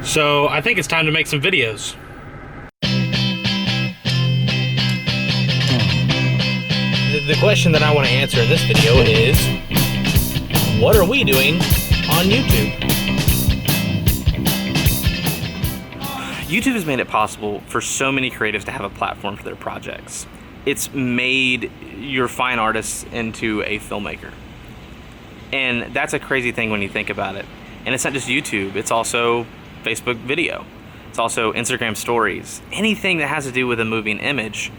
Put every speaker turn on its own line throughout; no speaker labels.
So I think it's time to make some videos. The question that I want to answer in this video is, what are we doing on YouTube? YouTube has made it possible for so many creatives to have a platform for their projects. It's made your fine artists into a filmmaker. And that's a crazy thing when you think about it. And it's not just YouTube, it's also Facebook video. It's also Instagram stories. Anything that has to do with a moving image,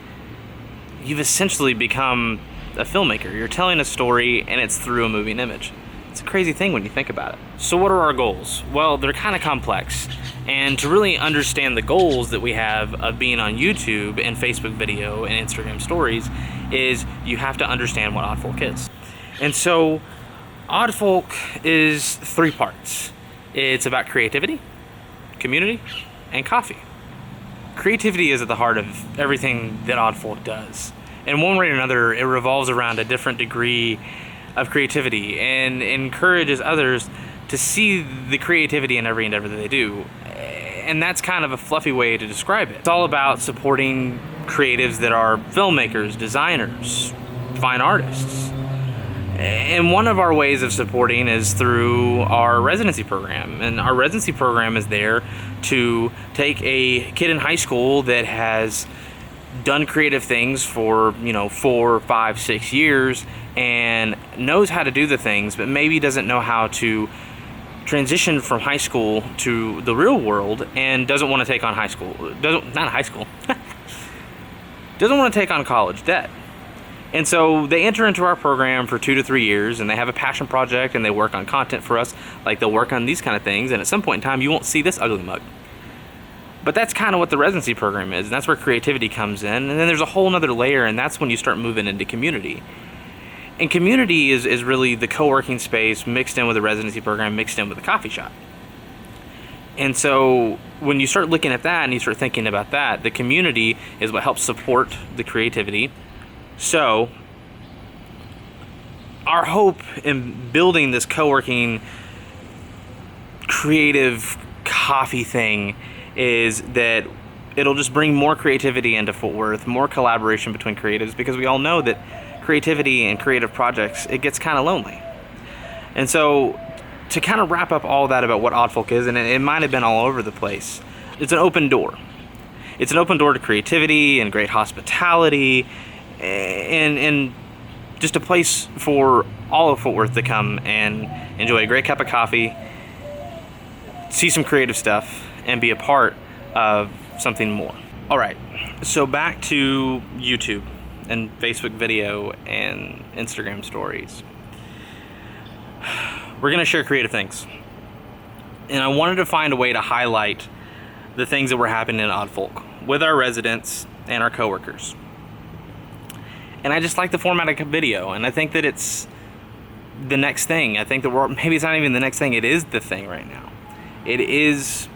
you've essentially become a filmmaker. You're telling a story and it's through a moving image. It's a crazy thing when you think about it. So what are our goals? Well, they're kind of complex. And to really understand the goals that we have of being on YouTube and Facebook video and Instagram stories is you have to understand what ODDFOLK is. And so ODDFOLK is 3 parts. It's about creativity, community, and coffee. Creativity is at the heart of everything that ODDFOLK does. In one way or another, it revolves around a different degree of creativity and encourages others to see the creativity in every endeavor that they do. And that's kind of a fluffy way to describe it. It's all about supporting creatives that are filmmakers, designers, fine artists. And one of our ways of supporting is through our residency program. And our residency program is there to take a kid in high school that has done creative things for 4, 5, 6 years and knows how to do the things, but maybe doesn't know how to transition from high school to the real world and doesn't want to take on doesn't want to take on college debt. And so they enter into our program for 2 to 3 years, and they have a passion project, and they work on content for us, like they'll work on these kind of things, and at some point in time you won't see this ugly mug. But that's kind of what the residency program is, and that's where creativity comes in. And then there's a whole nother layer, and that's when you start moving into community. And community is really the co-working space mixed in with the residency program, mixed in with the coffee shop. And so when you start looking at that and you start thinking about that, the community is what helps support the creativity. So our hope in building this co-working creative coffee thing is that it'll just bring more creativity into Fort Worth, more collaboration between creatives, because we all know that creativity and creative projects, it gets kind of lonely. And so to kind of wrap up all that about what ODDFOLK is, and it might have been all over the place, it's an open door. It's an open door to creativity and great hospitality and just a place for all of Fort Worth to come and enjoy a great cup of coffee, see some creative stuff, and be a part of something more. All right, so back to YouTube and Facebook video and Instagram stories. We're gonna share creative things. And I wanted to find a way to highlight the things that were happening in ODDFOLK with our residents and our coworkers. And I just like the format of video, and I think that it's the next thing. I think that maybe it's not even the next thing, it is the thing right now. It is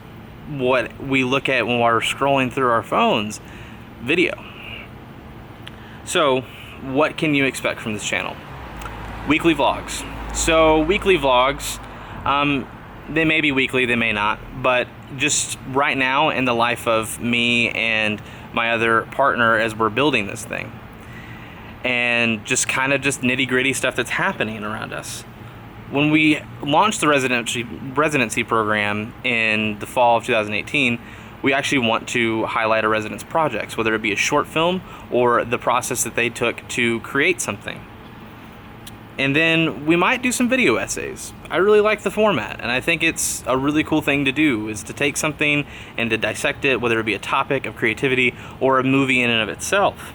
what we look at when we're scrolling through our phones, video. So what can you expect from this channel? Weekly vlogs. So weekly vlogs, they may be weekly, they may not, but just right now in the life of me and my other partner as we're building this thing, and just kind of just nitty-gritty stuff that's happening around us. When we launched the residency program in the fall of 2018, we actually want to highlight our residents' projects, whether it be a short film or the process that they took to create something. And then we might do some video essays. I really like the format, and I think it's a really cool thing to do, is to take something and to dissect it, whether it be a topic of creativity or a movie in and of itself.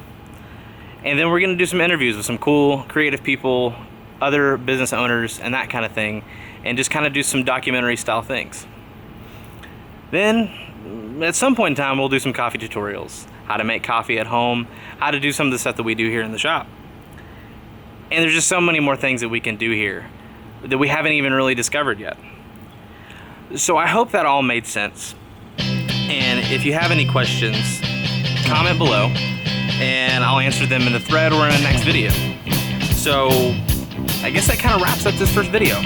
And then we're gonna do some interviews with some cool creative people, other business owners, and that kind of thing, and just kind of do some documentary style things. Then at some point in time we'll do some coffee tutorials, how to make coffee at home, how to do some of the stuff that we do here in the shop. And there's just so many more things that we can do here that we haven't even really discovered yet. So I hope that all made sense. And if you have any questions, comment below and I'll answer them in the thread or in the next video. So I guess that kind of wraps up this first video.